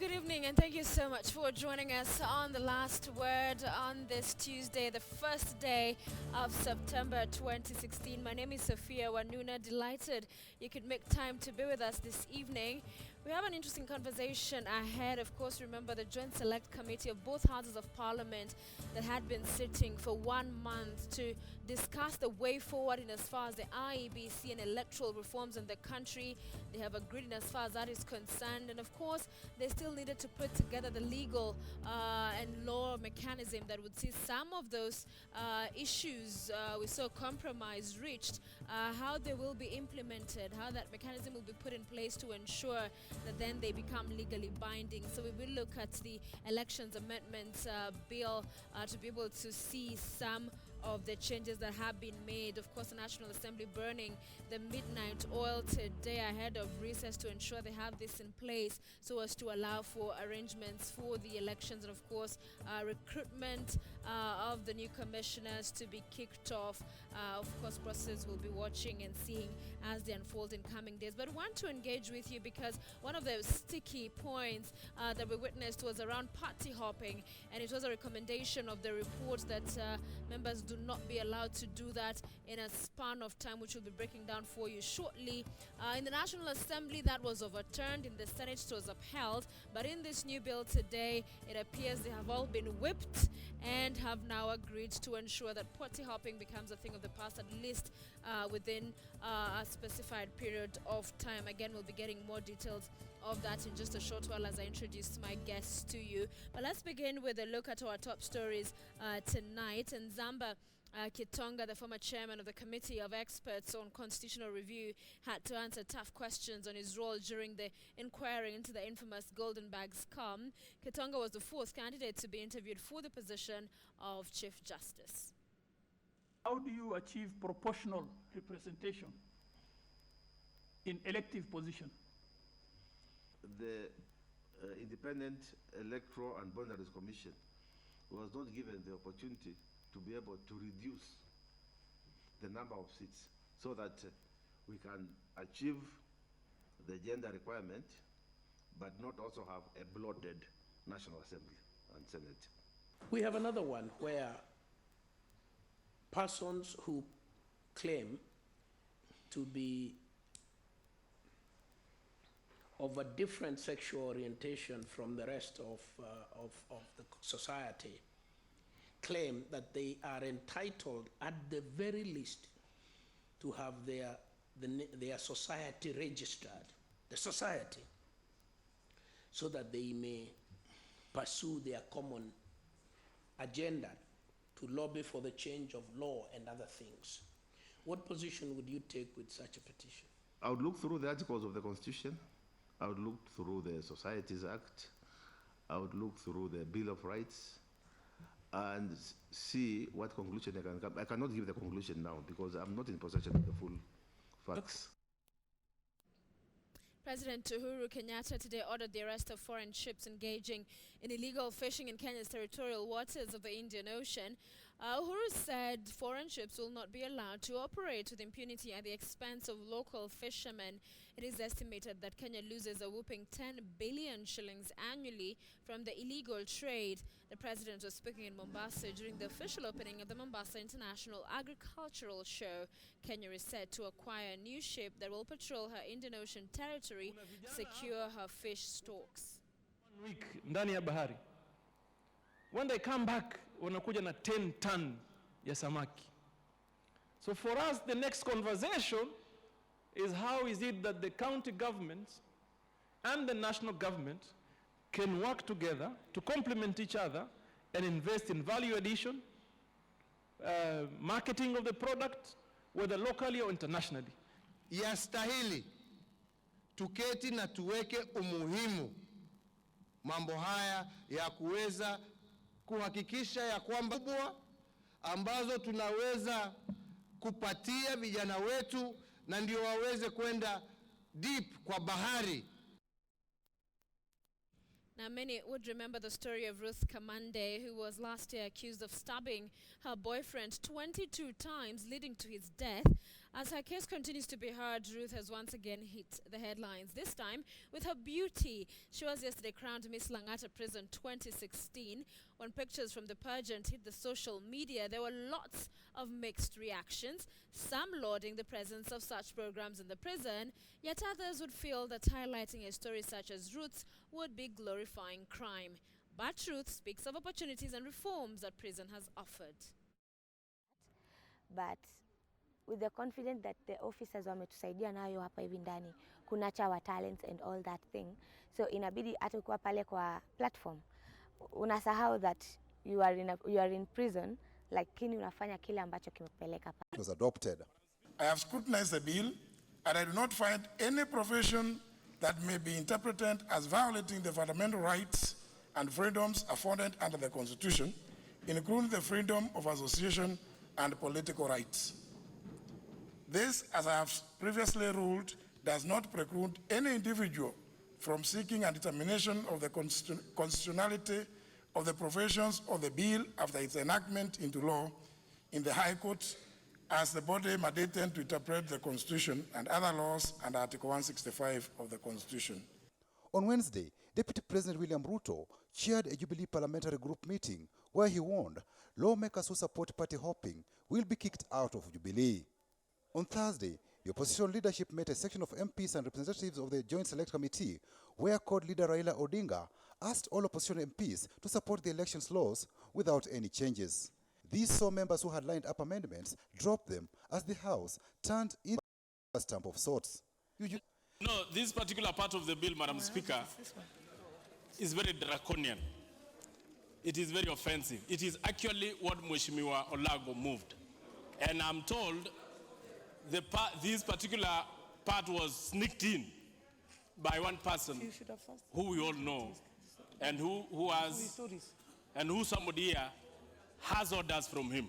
good evening, and thank you so much for joining us on The Last Word on this Tuesday, the first day of September 2016. My name is Sophia Wanuna. Delighted you could make time to be with us this evening. We have an interesting conversation ahead. Of course, remember the Joint Select Committee of both Houses of Parliament that had been sitting for 1 month to discuss the way forward in as far as the IEBC and electoral reforms in the country. They have agreed in as far as that is concerned. And of course, they still needed to put together the legal and law mechanism that would see some of those issues we saw compromise reached, how they will be implemented, how that mechanism will be put in place to ensure that then they become legally binding. So we will look at the Elections Amendments Bill to be able to see some of the changes that have been made. Of course, the National Assembly burning the midnight oil today ahead of recess to ensure they have this in place so as to allow for arrangements for the elections and, of course, recruitment of the new commissioners to be kicked off. Of course, process will be watching and seeing as they unfold in coming days. But I want to engage with you because one of the sticky points that we witnessed was around party hopping, and it was a recommendation of the report that members do not be allowed to do that in a span of time, which we'll be breaking down for you shortly. In the National Assembly, that was overturned. In the Senate, it was upheld. But in this new bill today, it appears they have all been whipped and have now agreed to ensure that party hopping becomes a thing of the past, at least within a specified period of time. Again, we'll be getting more details of that in just a short while as I introduce my guests to you. But let's begin with a look at our top stories tonight. And Zamba Kitonga, the former chairman of the Committee of Experts on Constitutional Review, had to answer tough questions on his role during the inquiry into the infamous Golden Bag scam. Kitonga was the fourth candidate to be interviewed for the position of Chief Justice. How do you achieve proportional representation in elective position? The Independent Electoral and Boundaries Commission was not given the opportunity to be able to reduce the number of seats so that we can achieve the gender requirement but not also have a bloated National Assembly and Senate. We have another one where persons who claim to be of a different sexual orientation from the rest of the society claim that they are entitled, at the very least, to have their society registered, the society, so that they may pursue their common agenda to lobby for the change of law and other things. What position would you take with such a petition? I would look through the articles of the Constitution. I would look through the Societies Act. I would look through the Bill of Rights and see what conclusion I can come. I cannot give the conclusion now because I'm not in possession of the full facts. President Uhuru Kenyatta today ordered the arrest of foreign ships engaging in illegal fishing in Kenya's territorial waters of the Indian Ocean. Uhuru said foreign ships will not be allowed to operate with impunity at the expense of local fishermen. It is estimated that Kenya loses a whopping 10 billion shillings annually from the illegal trade. The president was speaking in Mombasa during the official opening of the Mombasa International Agricultural Show. Kenya is set to acquire a new ship that will patrol her Indian Ocean territory to secure her fish stocks. 1 week ndani ya bahari. When they come back, wanakuja na 10 ton ya samaki. So for us, the next conversation is how is it that the county governments and the national government can work together to complement each other and invest in value addition, marketing of the product, whether locally or internationally. Yastahili tuketi na tuweke umuhimu mambo haya ya kuweza kuhakikisha ya kwamba kubwa ambazo tunaweza kupatia vijana wetu na ndio waweze kwenda deep kwa bahari. Now, many would remember the story of Ruth Kamande, who was last year accused of stabbing her boyfriend 22 times, leading to his death. As her case continues to be heard, Ruth has once again hit the headlines, this time with her beauty. She was yesterday crowned Miss Langata Prison 2016. When pictures from the pageant hit the social media, there were lots of mixed reactions, some lauding the presence of such programs in the prison, yet others would feel that highlighting a story such as Ruth's would be glorifying crime. But Ruth speaks of opportunities and reforms that prison has offered. But with the confidence that the officers wametusaidia nayo hapa hivi ndani, kunacha wa talents and all that thing, so inabidi hata ukiwa pale kwa platform unasahau that you are in prison, lakini unafanya kile ambacho kimepeleka pale. It was adopted. I have scrutinized the bill and I do not find any provision that may be interpreted as violating the fundamental rights and freedoms afforded under the Constitution, including the freedom of association and political rights. This, as I have previously ruled, does not preclude any individual from seeking a determination of the constitutionality of the provisions of the bill after its enactment into law in the High Court as the body mandated to interpret the Constitution and other laws under Article 165 of the Constitution. On Wednesday, Deputy President William Ruto chaired a Jubilee parliamentary group meeting where he warned lawmakers who support party hopping will be kicked out of Jubilee. On Thursday, the opposition leadership met a section of MPs and representatives of the Joint Select Committee, where CORD leader Raila Odinga asked all opposition MPs to support the elections laws without any changes. These saw members who had lined up amendments drop them as the House turned in a stamp of sorts. No, this particular part of the bill, Madam Speaker, is very draconian. It is very offensive. It is actually what Mheshimiwa Olago moved. And I'm told this particular part was sneaked in by one person who we all know and who somebody here has orders from him.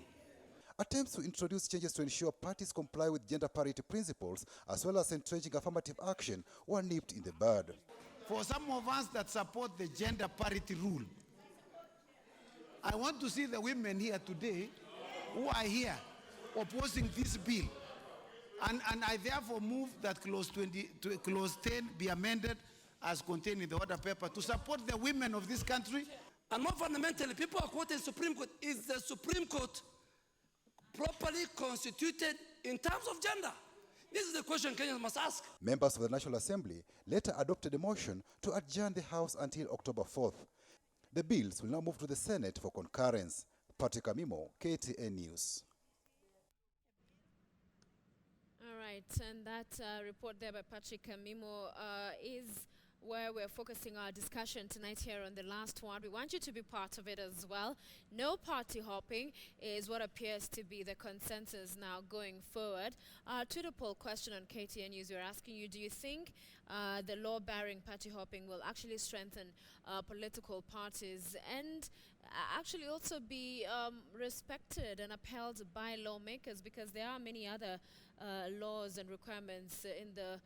Attempts to introduce changes to ensure parties comply with gender parity principles as well as entrenching affirmative action were nipped in the bud. For some of us that support the gender parity rule, I want to see the women here today who are here opposing this bill. And I therefore move that clause 10 be amended as contained in the order paper to support the women of this country. And more fundamentally, people are quoting Supreme Court. Is the Supreme Court properly constituted in terms of gender? This is the question Kenyans must ask. Members of the National Assembly later adopted a motion to adjourn the House until October 4th. The bills will now move to the Senate for concurrence. Patrick Amimo, KTN News. All right, and that report there by Patrick Amimo is where we're focusing our discussion tonight here on The Last Word. We want you to be part of it as well. No party hopping is what appears to be the consensus now going forward. Our Twitter poll question on KTN News, we're asking you, do you think the law barring party hopping will actually strengthen political parties and actually also be respected and upheld by lawmakers, because there are many other laws and requirements in the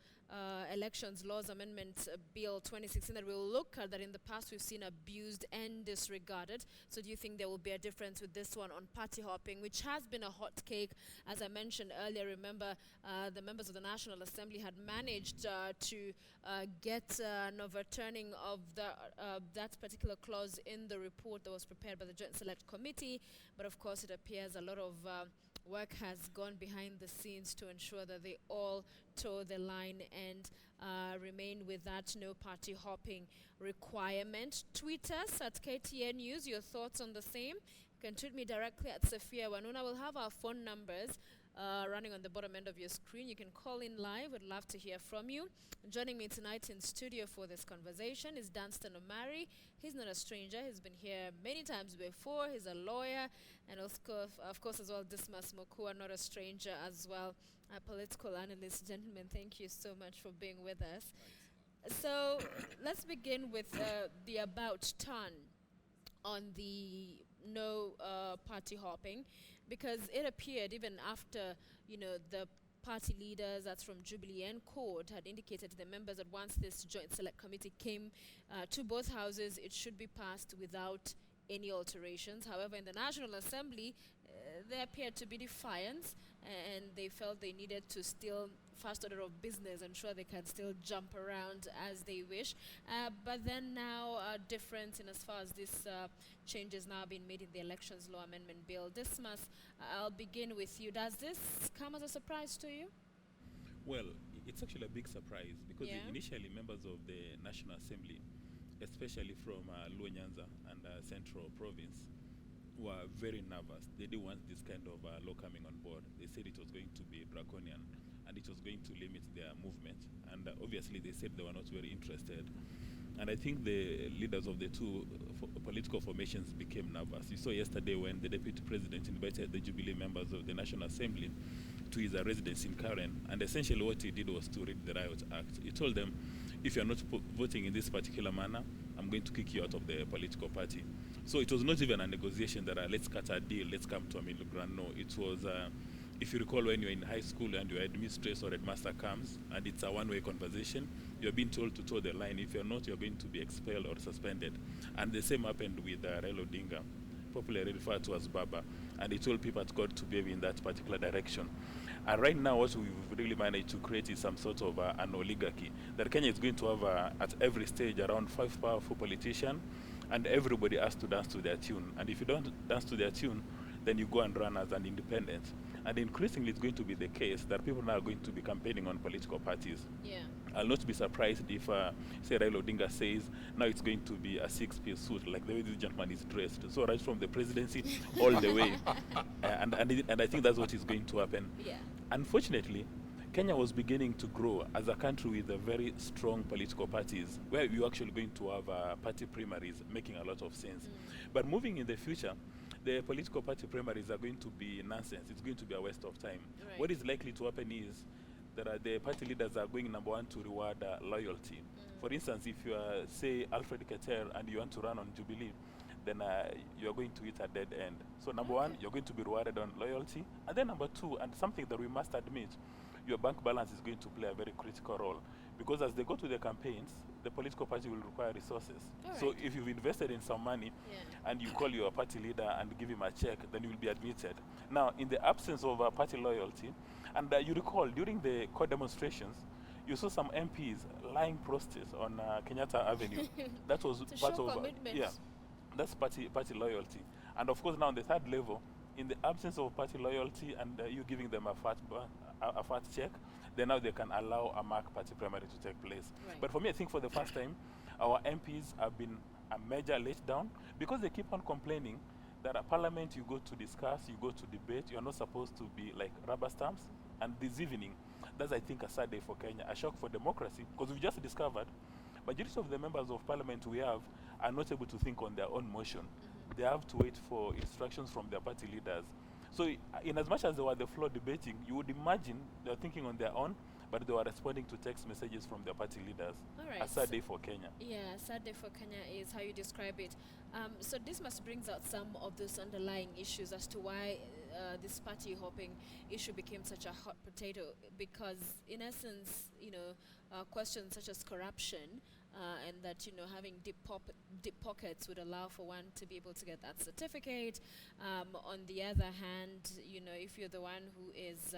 Elections Laws Amendment Bill 2016 that we'll look at that in the past we've seen abused and disregarded. So do you think there will be a difference with this one on party hopping, which has been a hot cake? As I mentioned earlier, remember the members of the National Assembly had managed to get an overturning of that particular clause in the report that was prepared by the Joint Select Committee. But of course, it appears a lot of work has gone behind the scenes to ensure that they all toe the line and remain with that no party hopping requirement. Tweet us at KTN News, your thoughts on the same. You can tweet me directly at Sophia Wanuna. We'll have our phone numbers running on the bottom end of your screen. You can call in live. We'd love to hear from you. Joining me tonight in studio for this conversation is Dunstan Omari. He's not a stranger. He's been here many times before. He's a lawyer. And of course as well, Dismas Mokua, not a stranger as well, a political analyst. Gentlemen, thank you so much for being with us. So let's begin with the about turn on the no party hopping, because it appeared even after, the party leaders, that's from Jubilee and CORD, had indicated to the members that once this Joint Select Committee came to both houses, it should be passed without any alterations. However, in the National Assembly, there appeared to be defiance. and they felt they needed to still first order of business, ensure they can still jump around as they wish. But then now a difference in as far as this changes now being made in the Elections Law Amendment Bill. Dismas, I'll begin with you. Does this come as a surprise to you? Well, it's actually a big surprise because Yeah. initially members of the National Assembly, especially from Luo Nyanza and Central Province, were very nervous. They didn't want this kind of law coming on board. They said it was going to be draconian and it was going to limit their movement. And obviously they said they were not very interested. And I think the leaders of the two political formations became nervous. You saw yesterday when the Deputy President invited the Jubilee members of the National Assembly to his residence in Karen, and essentially what he did was to read the Riot Act. He told them, if you're not voting in this particular manner, I'm going to kick you out of the political party. So it was not even a negotiation that let's cut a deal, let's come to a middle ground. No, it was, if you recall when you're in high school and your administrator or headmaster comes and it's a one-way conversation, you're being told to toe the line. If you're not, you're going to be expelled or suspended. And the same happened with Raila Odinga, popularly referred to as Baba, and he told people at God to behave in that particular direction. And right now what we've really managed to create is some sort of an oligarchy that Kenya is going to have at every stage around 5 powerful politicians, and everybody has to dance to their tune. And if you don't dance to their tune, then you go and run as an independent. And increasingly it's going to be the case that people now are going to be campaigning on political parties. Yeah. I'll not be surprised if, say, Raila Odinga says, now it's going to be a 6-piece suit, like the way this gentleman is dressed. So right from the presidency all the way. And I think that's what is going to happen. Yeah. Unfortunately, Kenya was beginning to grow as a country with a very strong political parties, where you're actually going to have party primaries making a lot of sense. But moving in the future, the political party primaries are going to be nonsense. It's going to be a waste of time. Right. What is likely to happen is that the party leaders are going, number one, to reward loyalty. For instance, if you are, say, Alfred Keter and you want to run on Jubilee, then you are going to hit a dead end. So number one, you're going to be rewarded on loyalty. And then number two, and something that we must admit, your bank balance is going to play a very critical role. Because as they go to the campaigns, the political party will require resources. So if you've invested in some money and you call your party leader and give him a check, then you will be admitted. Now, in the absence of party loyalty, and you recall during the court demonstrations, you saw some MPs lying prostrate on Kenyatta Avenue. That was part of that's party loyalty. And of course, now on the third level, in the absence of party loyalty and you giving them a fat check, then now they can allow a mock party primary to take place. Right. But for me, I think for the first time, our MPs have been a major letdown because they keep on complaining that at Parliament you go to discuss, you go to debate, you're not supposed to be like rubber stamps. And this evening, that's, I think, a sad day for Kenya, a shock for democracy, because we've just discovered majority of the members of Parliament we have are not able to think on their own motion. They have to wait for instructions from their party leaders. So in as much as they were the floor debating, you would imagine they're thinking on their own, but they were responding to text messages from their party leaders. All right. A sad day for Kenya. Yeah, sad day for Kenya is how you describe it. So this must brings out some of those underlying issues as to why this party hopping issue became such a hot potato, because in essence, questions such as corruption and that, having deep pockets would allow for one to be able to get that certificate. On the other hand, if you're the one who is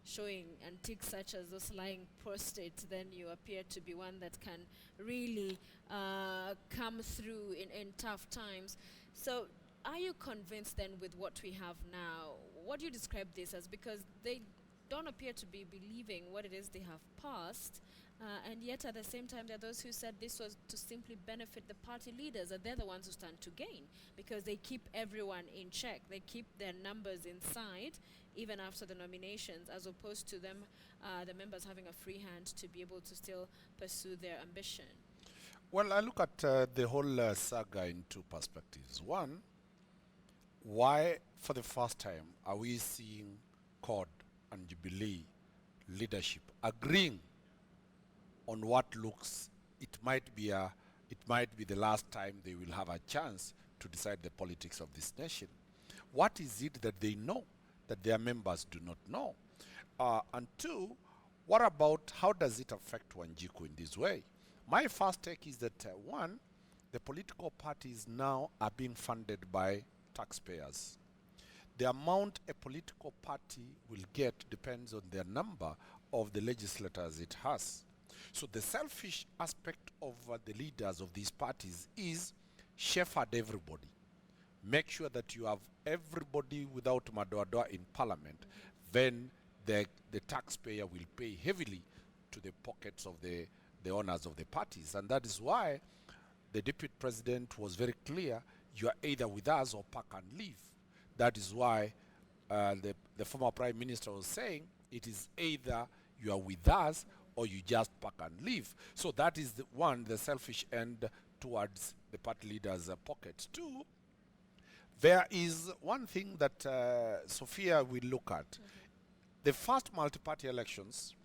showing antiques such as those lying prostrate, then you appear to be one that can really come through in tough times. So are you convinced then with what we have now? What do you describe this as? Because they don't appear to be believing what it is they have passed. And yet at the same time, there are those who said this was to simply benefit the party leaders, and they're the ones who stand to gain because they keep everyone in check. They keep their numbers inside even after the nominations, as opposed to them, the members having a free hand to be able to still pursue their ambition. Well, I look at the whole saga in two perspectives. One, why for the first time are we seeing CORD and Jubilee leadership agreeing on what looks, it might be the last time they will have a chance to decide the politics of this nation? What is it that they know that their members do not know? And two, what about how does it affect Wanjiku in this way? My first take is that one, the political parties now are being funded by taxpayers. the amount a political party will get depends on the number of the legislators it has. So the selfish aspect of the leaders of these parties is shepherd everybody. Make sure that you have everybody without madoadoa in parliament, then the taxpayer will pay heavily to the pockets of the owners of the parties. And that is why the deputy president was very clear, you are either with us or pack and leave. That is why the former prime minister was saying, it is either you are with us or you just pack and leave. So that is the selfish end towards the party leaders' pockets. Two, there is one thing that Sophia will look at. The first multi-party elections,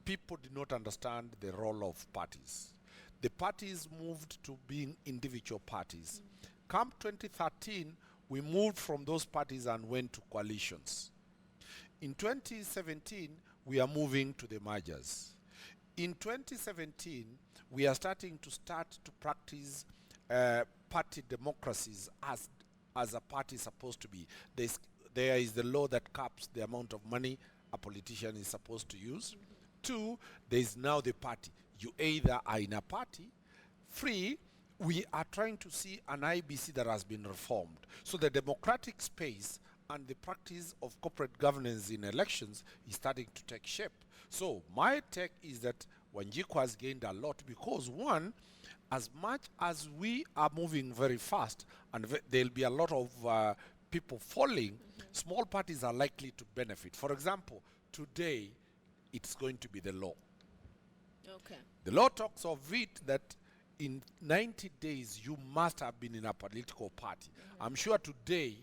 people did not understand the role of parties. The parties moved to being individual parties. Come 2013, we moved from those parties and went to coalitions. In 2017, we are moving to the mergers. In 2017, we are starting to practice party democracies as a party is supposed to be. There is the law that caps the amount of money a politician is supposed to use. Two, there is now the party. You either are in a party. Three, we are trying to see an IBC that has been reformed. So the democratic space and the practice of corporate governance in elections is starting to take shape. So my take is that Wanjiku has gained a lot because, one, as much as we are moving very fast and there'll be a lot of people falling, small parties are likely to benefit. For example, today it's going to be the law. Okay. The law talks of it that in 90 days you must have been in a political party. I'm sure today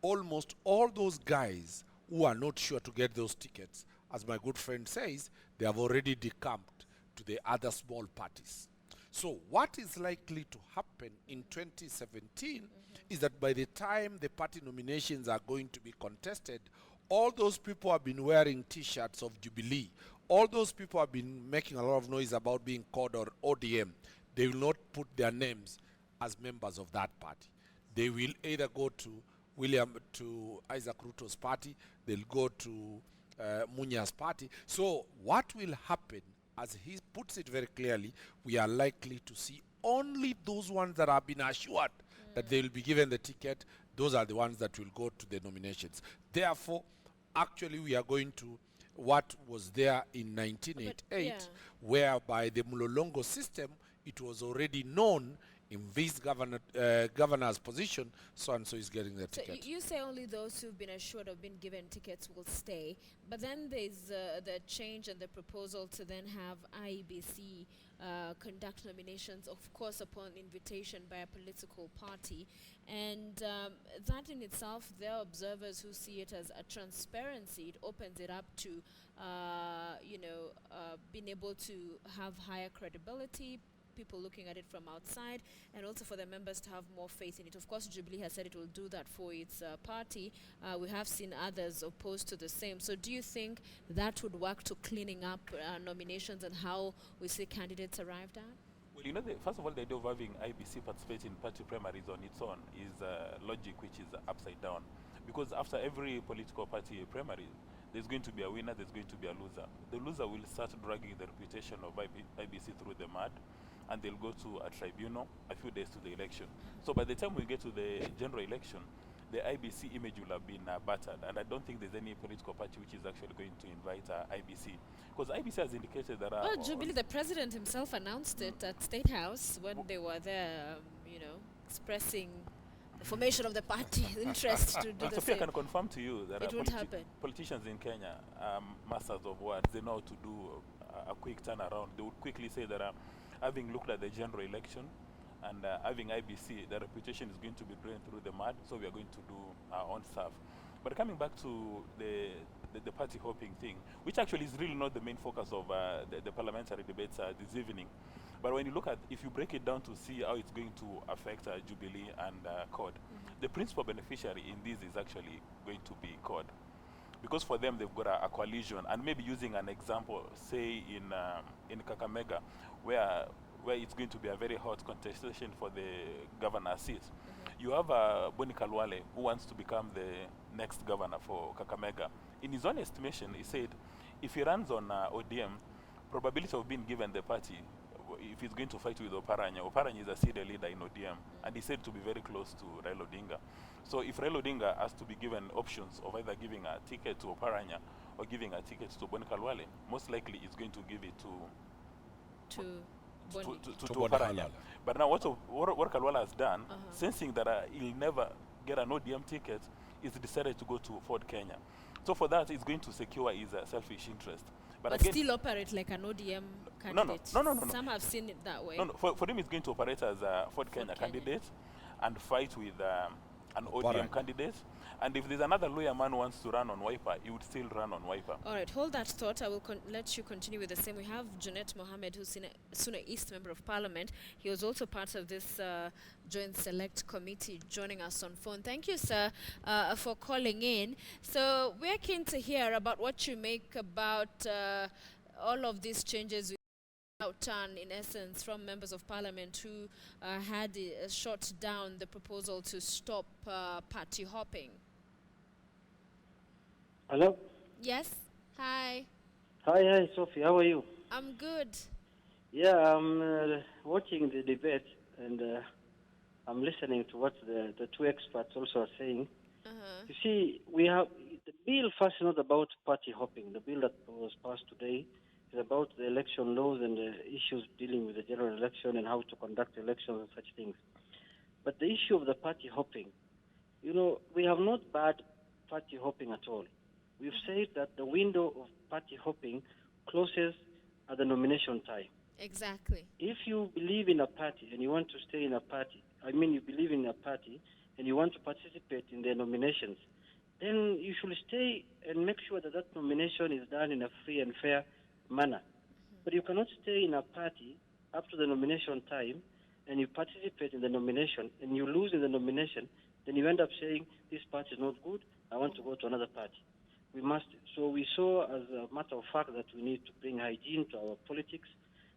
almost all those guys who are not sure to get those tickets, as my good friend says, they have already decamped to the other small parties. So what is likely to happen in 2017 is that by the time the party nominations are going to be contested, all those people have been wearing T-shirts of Jubilee. All those people have been making a lot of noise about being called or ODM. They will not put their names as members of that party. They will either go to Isaac Ruto's party, they'll go to Munya's party. So what will happen, as he puts it very clearly, we are likely to see only those ones that have been assured that they will be given the ticket. Those are the ones that will go to the nominations. Therefore, actually we are going to what was there in 1988, whereby the Mlolongo system, it was already known in this governor's position, so-and-so is getting the ticket. So you say only those who've been assured of being given tickets will stay, but then there's the change and the proposal to then have IEBC conduct nominations, of course upon invitation by a political party, and that in itself, there are observers who see it as a transparency. It opens it up to being able to have higher credibility, people looking at it from outside, and also for the members to have more faith in it. Of course, Jubilee has said it will do that for its party. We have seen others opposed to the same. So do you think that would work to cleaning up nominations and how we see candidates arrived at? Well, you know, first of all, the idea of having IBC participate in party primaries on its own is logic which is upside down. Because after every political party primary, there's going to be a winner, there's going to be a loser. The loser will start dragging the reputation of IBC through the mud, and they'll go to a tribunal a few days to the election. So by the time we get to the general election, the IBC image will have been battered, and I don't think there's any political party which is actually going to invite IBC. Because IBC has indicated that... well, Jubilee, the president himself announced it at State House when they were there, expressing the formation of the party interest to do the Sophia, same. I can confirm to you that it won't happen. Politicians in Kenya are masters of words. They know how to do a quick turnaround. They would quickly say that having looked at the general election and having IBC, the reputation is going to be drained through the mud, so we are going to do our own stuff. But coming back to the party hopping thing, which actually is really not the main focus of the parliamentary debates this evening. But when you look at, if you break it down to see how it's going to affect Jubilee and CORD, the principal beneficiary in this is actually going to be CORD. Because for them, they've got a coalition, and maybe using an example, say in Kakamega, where where it's going to be a very hot contestation for the governor's seat. You have Boni Kalwale, who wants to become the next governor for Kakamega. In his own estimation, he said if he runs on ODM, probability of being given the party, if he's going to fight with Oparanya is a senior leader in ODM, and he said to be very close to Raila Odinga. So if Raila Odinga has to be given options of either giving a ticket to Oparanya or giving a ticket to Boni Kalwale, most likely he's going to give it to Oparanya. But now what Kalwale has done, sensing that he'll never get an ODM ticket, is decided to go to Ford Kenya. So for that, he's going to secure his selfish interest. But again, still operate like an ODM candidate. No. Some have seen it that way. No. For him, he's going to operate as a Ford Kenya candidate and fight with an ODM candidate. And if there's another lawyer man who wants to run on Wiper, he would still run on Wiper. All right, hold that thought. I will let you continue with the same. We have Junet Mohammed, who's Suna East Member of Parliament. He was also part of this Joint Select Committee, joining us on phone. Thank you, sir, for calling in. So we're keen to hear about what you make about all of these changes. Outturn, in essence, from members of parliament who had shot down the proposal to stop party hopping. Hello? Yes? Hi. Hi, Sophie. How are you? I'm good. Yeah, I'm watching the debate, and I'm listening to what the two experts also are saying. You see, we have the bill first is not about party hopping. The bill that was passed today is about the election laws and the issues dealing with the general election and how to conduct elections and such things. But the issue of the party hopping, we have not bad party hopping at all. We've said that the window of party hopping closes at the nomination time. Exactly. If you believe in a party and you want to stay in a party, you believe in a party and you want to participate in the nominations, then you should stay and make sure that that nomination is done in a free and fair manner. But you cannot stay in a party up to the nomination time and you participate in the nomination and you lose in the nomination, then you end up saying, this party is not good, I want to go to another party. So we saw as a matter of fact that we need to bring hygiene to our politics,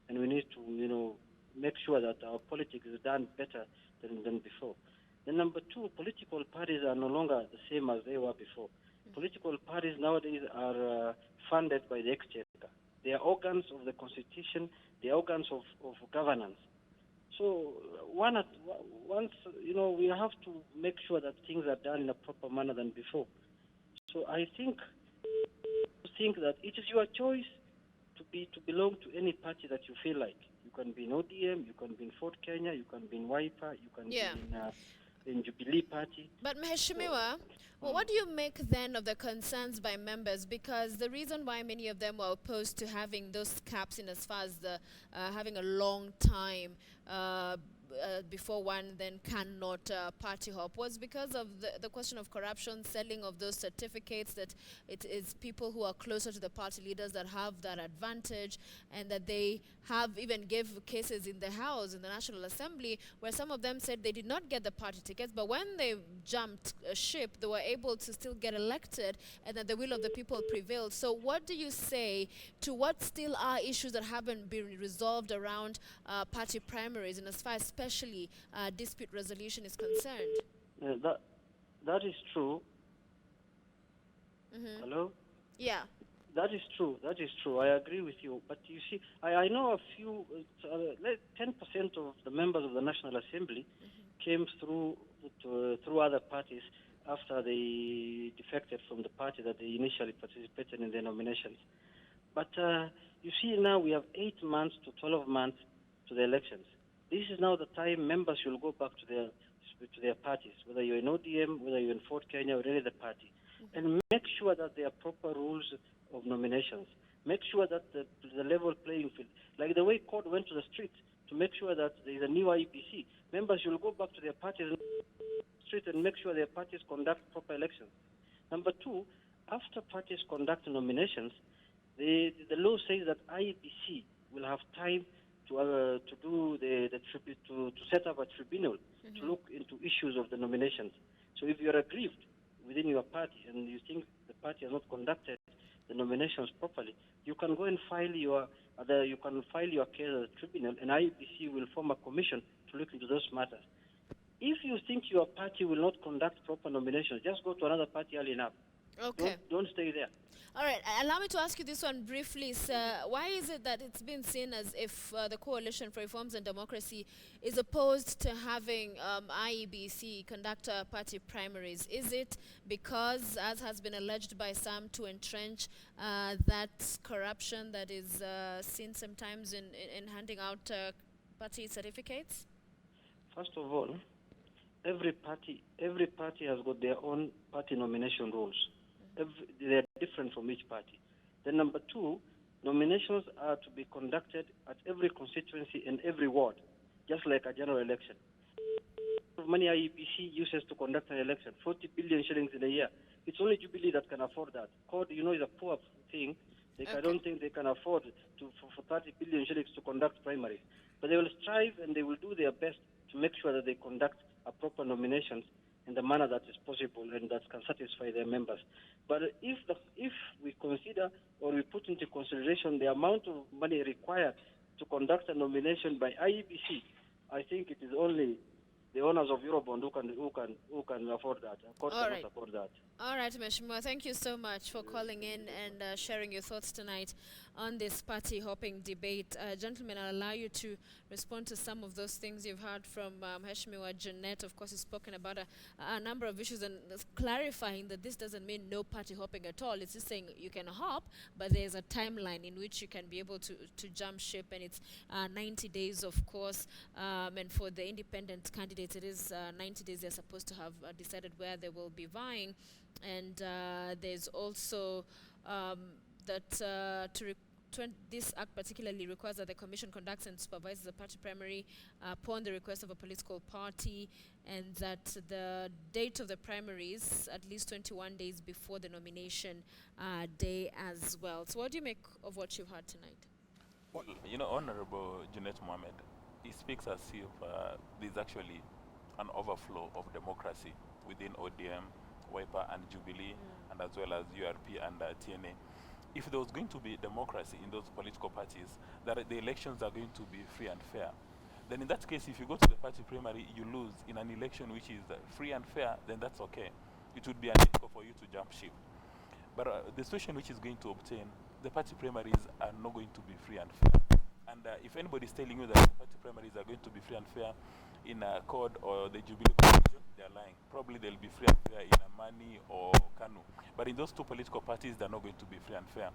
and we need to, make sure that our politics is done better than before. Then number two, political parties are no longer the same as they were before. Political parties nowadays are funded by the exchequer. They are organs of the constitution, they are organs of governance. So once, we have to make sure that things are done in a proper manner than before. So I think that it is your choice to belong to any party that you feel like. You can be in ODM, you can be in Fort Kenya, you can be in Wiper, you can be in Jubilee Party. But Mheshimiwa, what do you make then of the concerns by members? Because the reason why many of them were opposed to having those caps in as far as the having a long time before one then cannot party hop was because of the question of corruption, selling of those certificates, that it is people who are closer to the party leaders that have that advantage, and that they have even gave cases in the House, in the National Assembly, where some of them said they did not get the party tickets, but when they jumped ship, they were able to still get elected, and that the will of the people prevailed. So what do you say to what still are issues that haven't been resolved around party primaries, and as far as especially dispute resolution is concerned? That is true. Hello? Yeah. That is true. I agree with you. But you see, I know a few, 10% of the members of the National Assembly came through other parties after they defected from the party that they initially participated in the nominations. But you see, now we have 8 months to 12 months to the elections. This is now the time members will go back to their parties, whether you're in ODM, whether you're in Fort Kenya, or any other party, and make sure that there are proper rules of nominations. Make sure that the level playing field, like the way court went to the street to make sure that there is a new IEBC, members will go back to their parties and street and make sure their parties conduct proper elections. Number two, after parties conduct nominations, the law says that IEBC will have time to do to set up a tribunal to look into issues of the nominations. So if you are aggrieved within your party and you think the party has not conducted the nominations properly, you can go and file your You can file your case at the tribunal, and IEBC will form a commission to look into those matters. If you think your party will not conduct proper nominations, just go to another party early enough. Okay. Don't stay there. All right, allow me to ask you this one briefly, sir. Why is it that it's been seen as if the Coalition for Reforms and Democracy is opposed to having IEBC conduct party primaries? Is it because, as has been alleged by some, to entrench that corruption that is seen sometimes in handing out party certificates? First of all, every party has got their own party nomination rules. They are different from each party. Then number two, nominations are to be conducted at every constituency and every ward, just like a general election. Money IEBC uses to conduct an election, 40 billion shillings in a year. It's only Jubilee that can afford that. CORD, is a poor thing. I don't think they can afford for 30 billion shillings to conduct primaries. But they will strive and they will do their best to make sure that they conduct a proper nominations in the manner that is possible and that can satisfy their members. But if we consider or we put into consideration the amount of money required to conduct a nomination by IEBC, I think it is only the owners of Eurobond who can afford that. Court cannot afford that. All right, Mheshimiwa, thank you so much for calling in and sharing your thoughts tonight on this party hopping debate. Gentlemen, I'll allow you to respond to some of those things you've heard from Mheshimiwa Jeanette. Of course, he's spoken about a number of issues and clarifying that this doesn't mean no party hopping at all. It's just saying you can hop, but there's a timeline in which you can be able to jump ship, and it's 90 days, of course. And for the independent candidates, it is 90 days they're supposed to have decided where they will be vying. And there's also this act particularly requires that the commission conducts and supervises the party primary upon the request of a political party, and that the date of the primaries at least 21 days before the nomination day as well. So what do you make of what you've heard tonight? Well, Honorable Jeanette Mohammed, he speaks as if there's actually an overflow of democracy within ODM, WIPA and Jubilee, and as well as URP and TNA. If there was going to be democracy in those political parties, that the elections are going to be free and fair, then in that case, if you go to the party primary, you lose in an election which is free and fair, then that's okay. It would be unethical for you to jump ship. But the situation which is going to obtain, the party primaries are not going to be free and fair. And if anybody is telling you that the party primaries are going to be free and fair in a CORD or the Jubilee Constitution, they're lying. Probably they'll be free and fair in Amani or Kanu. But in those two political parties, they're not going to be free and fair.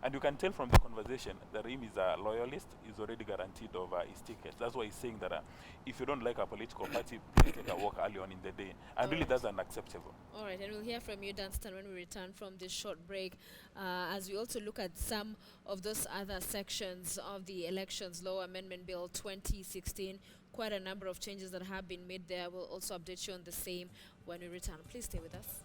And you can tell from the conversation that him is a loyalist, is already guaranteed of his ticket. That's why he's saying that if you don't like a political party, please take a walk early on in the day. And really, that's unacceptable. All right, and we'll hear from you, Dunstan, when we return from this short break, as we also look at some of those other sections of the Elections Law Amendment Bill 2016. Quite a number of changes that have been made there. We'll also update you on the same when we return. Please stay with us.